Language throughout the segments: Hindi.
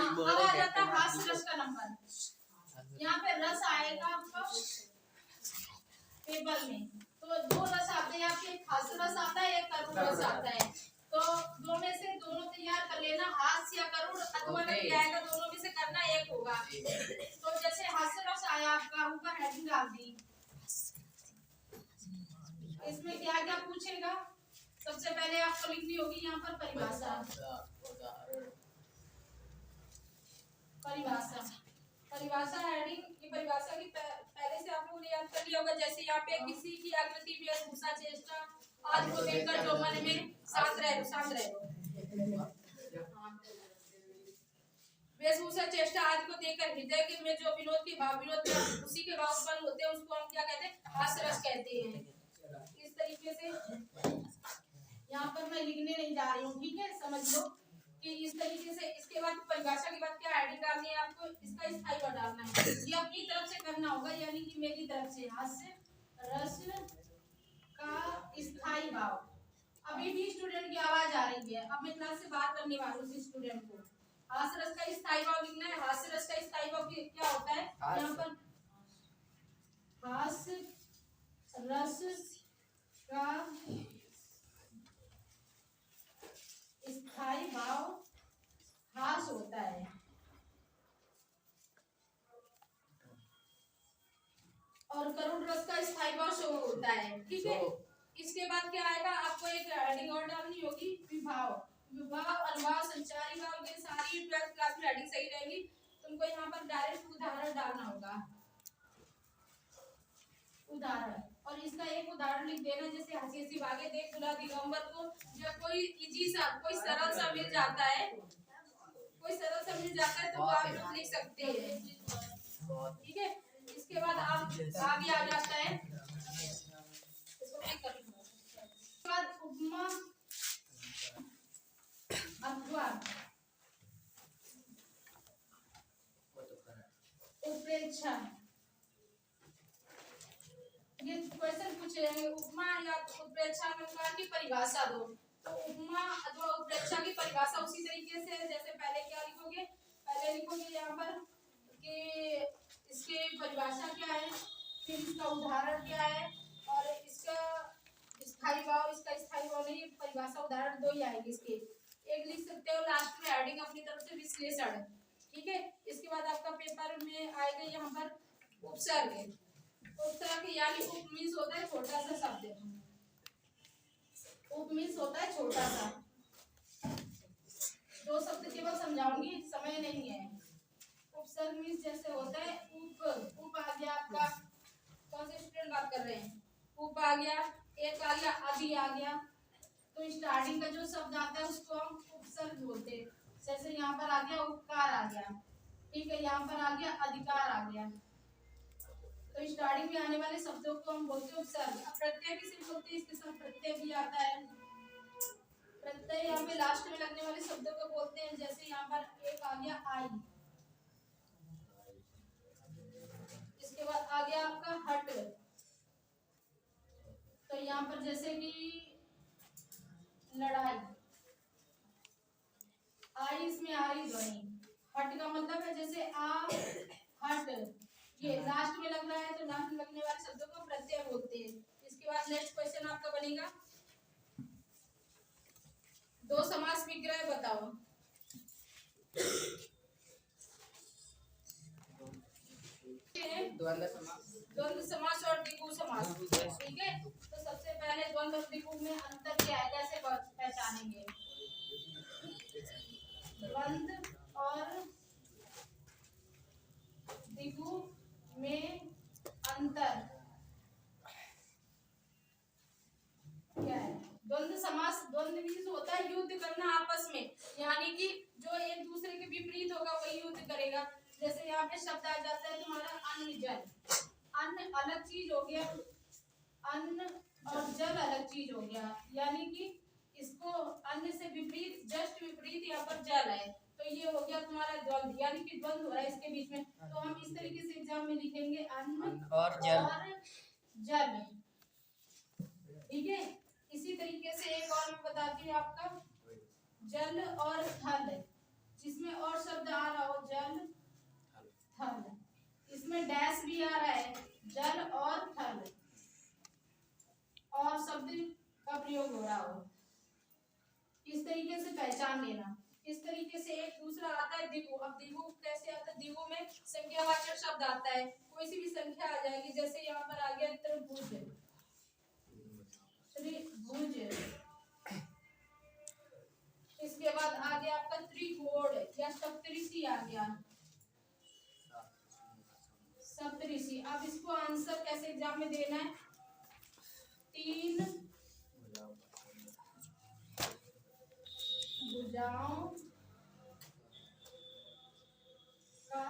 अब आ जाता है हास्य रस का नंबर। यहाँ पे रस आएगा आपका पेपर में, तो दो रस आते हैं आपके, एक हास्य रस आता है, एक करुण रस आता है। तो दो में से दोनों तैयार कर लेना, हास्य या करुण अथवा नहीं आएगा, दोनों में से करना एक होगा। तो जैसे हास्य रस आया आपका, ऊपर हेडिंग डाल दी, इसमें क्या क्या पूछेगा, सबसे पहले आपको लिखनी होगी यहाँ पर परिभाषा। परिभाषा हेडिंग, ये परिभाषा की पहले से आप लोगों ने याद कर लिया होगा। जैसे यहाँ पे किसी की आकृति, वेशभूषा, चेष्टा आदि को देखकर जो मन में शांत रहे वेशभूषा, चेष्टा आदि को देखकर हृदय के में जो विनोद के भाव, विनोद उसी के भाव उत्पन्न होते हैं, उसको हम क्या कहते हैं, हास्य रस कहते हैं। इस तरीके से यहाँ पर मैं लिखने नहीं जा रही हूँ, ठीक है, समझ लो कि इस तरीके से। इसके बाद परिभाषा के बाद क्या हेडिंग डालनी है आपको, इसका स्थायी भाव डालना है। ये अपनी तरफ से करना होगा, यानी कि मेरी तरफ से हास्य रस का स्थायी भाव। अभी भी स्टूडेंट की आवाज आ रही है, अब मैं क्लास से बात करने वाली हूँ स्टूडेंट को। हास्य रस का स्थायी भाव लिखना है। हास्य रस का स्थायी भाव क्या होता है, यहाँ पर हास्य रस का स्थायी भाव हास होता है, और करुण रस का स्थायी भाव शोक होता है, ठीक है। इसके बाद क्या आएगा, आपको एक हेडिंग और डालनी होगी, विभाव। विभाव, अनुभाव, संचारी भाव, ये सारी 12th क्लास में हेडिंग सही रहेगी। तुमको यहाँ पर डायरेक्ट उदाहरण डालना होगा, उदाहरण। और इसका एक उदाहरण लिख देना, जैसे हंसी हंसी भागे देख दुल्हा दिगंबर को, जब कोई इजी सा, कोई सरल सा मिल जाता है, तो आप लोग लिख सकते हैं, ठीक है। इसके बाद आप आगे आ जाता है, उपमा अथवा उपेक्षा, ये क्वेश्चन पूछे जाएंगे। उपमा या उत्प्रेक्षा अलंकार की परिभाषा दो। तो उपमा अथवा उत्प्रेक्षा की परिभाषा उसी तरीके से जैसे पहले क्या लिखोगे, पहले लिखोगे यहाँ पर कि इसकी परिभाषा क्या है, फिर इसका उदाहरण क्या है, और इसका स्थायी भाव, इसका स्थायी भाव नहीं, परिभाषा उदाहरण दो ही आएगी इसके। एक लिख सकते हो लास्ट में हेडिंग अपनी तरफ से विश्लेषण, ठीक है। इसके बाद आपका पेपर में आएगा यहाँ पर उपसर्ग। उपसर्ग यानी उप मीन्स होता है छोटा सा शब्द, उप मीन्स होता है छोटा सा। दो शब्द केवल समझाऊंगी, समय नहीं है। उपसर्ग मीन्स जैसे होता है उप आ गया आपका, कौन से स्टूडेंट बात कर रहे हैं, उप आ गया, एक आ गया, आदि आ गया। तो स्टार्टिंग का जो शब्द आता है उसको हम उपसर्ग बोलते हैं। जैसे यहाँ पर आ गया उपकार आ गया, ठीक है, यहाँ पर आ गया अधिकार आ गया। तो स्टार्टिंग में आने वाले शब्दों को हम बोलते हैं उपसर्ग। अब प्रत्यय किसे बोलते हैं, इसके साथ प्रत्यय भी आता है। प्रत्यय यहाँ पे लास्ट में लगने वाले शब्दों को बोलते हैं। जैसे यहाँ पर एक आ गया आई, इसके बाद आ गया आपका हट। तो यहाँ पर जैसे कि लड़ाई, आई इसमें आ रही ध्वनि। हट का मतलब है जैसे आ हट, ये लास्ट में लग रहा है, तो लास्ट में लगने वाले शब्दों को प्रत्यय बोलते हैं। इसके बाद नेक्स्ट क्वेश्चन आपका बनेगा, दो समास विग्रह बताओ। द्वंद्व समास और द्विगु समास, ठीक है। तो सबसे पहले द्वंद्व और द्विगु में अंतर क्या है, कैसे पहचानेंगे। द्वंद्व और द्विगु में अंतर क्या है। द्वंद्व समास, द्वंद्व मीन्स होता है युद्ध करना आपस में, यानी कि जो एक दूसरे के विपरीत होगा वही युद्ध करेगा। जैसे यहाँ पे शब्द आ जाता है तुम्हारा अन्न जल। अन्न अलग चीज हो गया, अन्न और जल अलग चीज हो गया, यानी कि इसको अन्न से विपरीत, जस्ट विपरीत यहाँ पर जल है, तो ये हो गया तुम्हारा द्वंद्व, यानी कि द्वंद्व हो रहा है इसके बीच में। तो हम इस तरीके से एग्जाम में लिखेंगे अन्न और जल, ठीक है। इसी तरीके से एक और मैं बताती हूँ आपका, जल और थल, जिसमें और शब्द आ रहा द्विगु। अब द्विगु कैसे आता है? द्विगु में संख्यावाचक शब्द आता है, कोई सी भी संख्या आ जाएगी। जैसे यहाँ पर आ गया त्रिभुज, त्रिभुज। इसके बाद आ गया आपका त्रिकोण या सप्तऋषि आ गया, सप्तऋषि। अब इसको आंसर कैसे एग्जाम में देना है? 3 भुजाओं का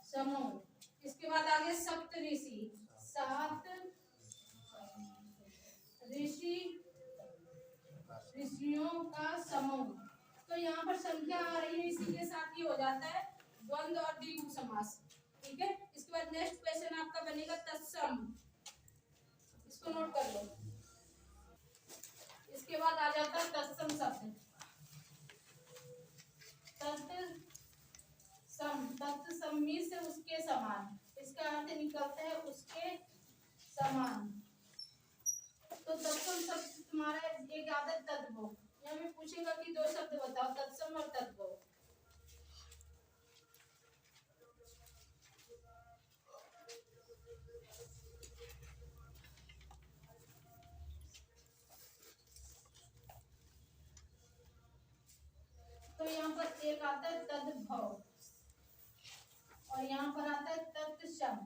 समूह। इसके बाद आगे सप्तऋषि, 7 ऋषियों का समूह। तो यहाँ पर संख्या आ रही है, इसी के साथ ही हो जाता है द्वंद्व और द्विगु समास। ठीक है। इसके बाद नेक्स्ट क्वेश्चन आपका बनेगा तत्सम, इसको नोट कर लो। इसके बाद आ जाता है तत्सम शब्द, तत्सम, तत्समी से उसके समान, इसका अर्थ निकलता है उसके समान। तो तत्सम शब्द तुम्हारा एक आता है तद्भव। यहाँ में पूछेगा कि 2 शब्द बताओ, तत्सम और तद्भव। तो यहाँ पर एक आता है तद्भव और यहाँ पर आता है तत्सम।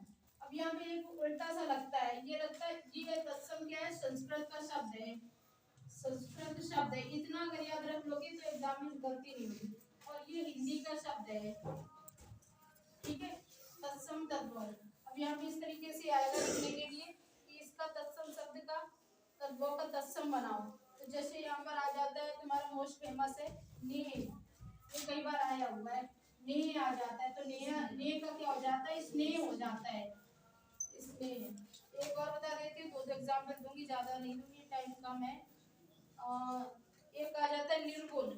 अब यहाँ पे एक उल्टा सा लगता है, ये लगता है ये तत्सम क्या है? संस्कृत का शब्द है, संस्कृत शब्द है। इतना अगर याद रख लोगे तो एग्जाम में गलती नहीं होगी। और ये हिंदी का शब्द है, ठीक है, तत्सम तद्भव। अब यहाँ पे इस तरीके से आएगा लिखने के लिए कि इसका तत्सम शब्द का तद्भव का तत्सम बनाओ। तो जैसे यहाँ पर आ जाता है तुम्हारा मोस्ट फेमस है नेह, ये कई बार आया हुआ है, नेह आ जाता है। तो नेह, नेह का क्या हो जाता है? स्नेह हो जाता है, स्नेह। एक और बता देती हूँ, 2 एग्जाम्पल दूंगी, ज्यादा नहीं दूंगी, टाइम कम है। एक आ जाता है निर्गुण,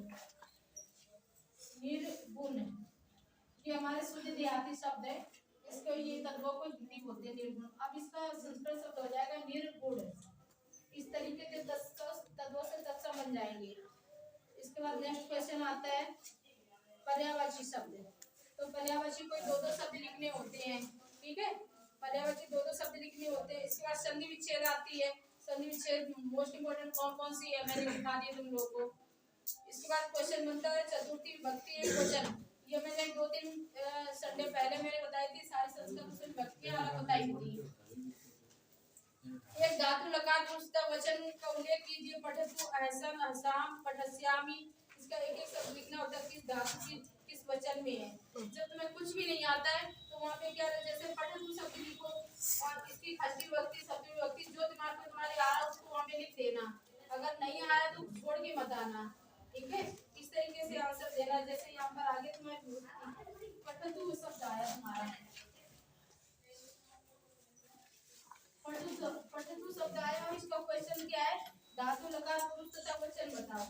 निर्गुण ये हमारे शुद्ध देहाती शब्द है, इसको ये तत्वों को हिंदी बोलते हैं निर्गुण। अब इसका संस्कृत शब्द हो जाएगा निर्गुण। इस तरीके के तत्वों से तत्सम बन जाएंगे। इसके बाद नेक्स्ट क्वेश्चन आता है पर्यायवाची शब्द। तो पर्यायवाची कोई 2-2 शब्द लिखने होते हैं, ठीक है, पर्यायवाची 2-2 शब्द लिखने होते हैं। इसके बाद संधि विच्छेद आती है, संधि विच्छेद मोस्ट इंपोर्टेंट कौन सी है मैंने दिखा दी तुम लोगों को। इसके बाद क्वेश्चन बनता है चतुर्थी विभक्ति एकवचन। ये मैंने 2-3 संडे पहले मैंने बताई थी, सारी संस्कृत उसमें विभक्तियां अलग बताई थी। एक धातु लगा दूसरा वचन का उल्लेख कीजिए, पठतु, अहसन, अहसाम, पठस्यामि। इसका एक-एक शब्द लिखना होता है, किस धातु की किस वचन में है। जब तुम्हें कुछ भी नहीं आता है तो वहाँ पे क्या है, जैसे पठतु शब्द लिखो और इसकी षष्ठी विभक्ति, सप्तमी विभक्ति जो दिमाग में तुम्हारे आ रहा है उसको वहाँ पे लिख देना। अगर नहीं आया तो छोड़ के मत आना, ठीक है। इस तरीके से आंसर देना। जैसे यहाँ पर आगे तुम्हें पठतु शब्द आया तुम्हारा, पठतु शब्द आया और इसका क्वेश्चन क्या है? धातु लकार पुरुष तथा वचन बताओ।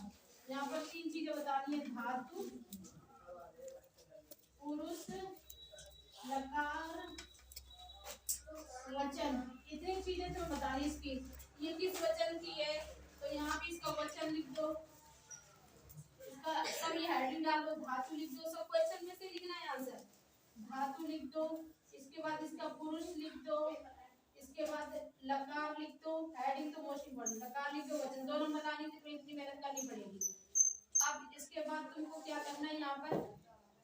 यहाँ पर 3 चीजें बतानी है, धातु, पुरुष, लकार, वचन। इतनी चीजें तुम्हें बतानी इसकी। ये किस वचन की है? तो यहाँ भी इसका वचन लिख दो, इसका सब ये हेडिंग डाल दो, धातु लिख दो, सब क्वेश्चन में से लिखना है आंसर। धातु लिख दो, इसके बाद इसका पुरुष लिख दो, इसके बाद लकार लिख दो, हेडिंग तो मोस्ट इंपोर्टेंट, लकार लिख दो, वचन। 2 नंबर लाने के लिए इतनी मेहनत करनी पड़ेगी। अब इसके बाद तुमको क्या करना है,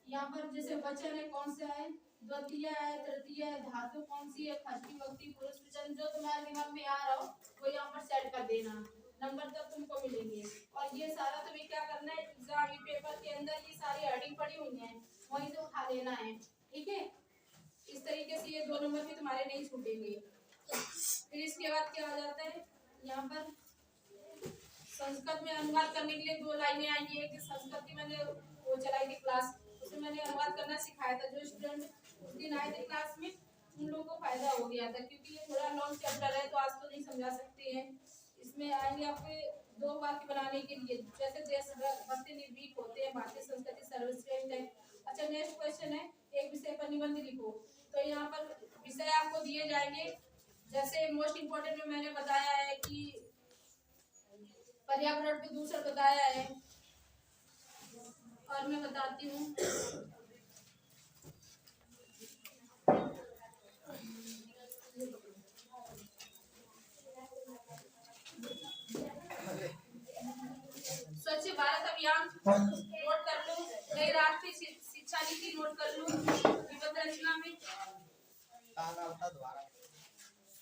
यहाँ पर जैसे वचन है कौन सा है, द्वितीय है, तृतीय है, धातु कौन सी है, षष्ठी विभक्ति, पुरुष वचन, जो तुम्हारे दिमाग में आ रहा हो वो यहाँ पर सेट कर देना, नंबर तब तुमको मिलेंगे। और ये सारा तुम्हें क्या करना है, एग्जाम पेपर के अंदर ये सारी हेडिंग पड़ी हुई है, वहीं से उठा लेना है, ठीक है। इस तरीके से ये 2 नंबर भी तुम्हारे नहीं छूटेंगे। फिर इसके बाद क्या आ जाता है, यहाँ पर संस्कृत में अनुवाद करने के लिए 2 लाइनें आएंगी। एक संस्कृत की मैंने वो चलाई थी क्लास, उसमें मैंने अनुवाद करना सिखाया था। जो स्टूडेंट उस दिन आए थे क्लास में उन लोगों को फायदा हो गया था, क्योंकि ये थोड़ा लॉन्ग चैप्टर है तो आज तो नहीं समझा सकते हैं। इसमें आएंगे आपके 2 वाक्य बनाने के लिए, जैसे देशभक्ति निर्भीक होते हैं, भारतीय संस्कृति सर्वश्रेष्ठ है। अच्छा, नेक्स्ट क्वेश्चन है, एक विषय पर निबंध लिखो। तो यहाँ पर विषय आपको दिए जाएंगे, जैसे मोस्ट इंपोर्टेंट में मैंने बताया है कि पर्यावरण प्रदूषण बताया है, और मैं बताती हूँ। स्वच्छ भारत अभियान नोट कर लो, नई राष्ट्रीय शिक्षा नीति नोट कर लो, विपद रचना में।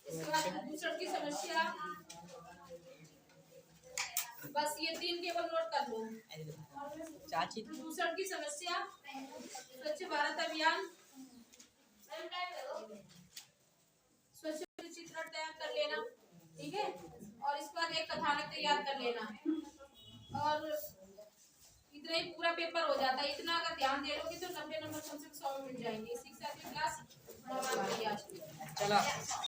इसके बाद प्रदूषण की समस्या, बस ये 3 केवल नोट कर लो। प्रदूषण की समस्या, स्वच्छ भारत अभियान, स्वच्छ चित्रण तैयार कर लेना, ठीक है। और इसके बाद एक कथानक तैयार कर लेना, और इतना ही पूरा पेपर हो जाता है। इतना अगर ध्यान दे लोगे तो 90 नंबर कम से कम 100 में मिल जाएंगे। इसी के साथ क्लास चला।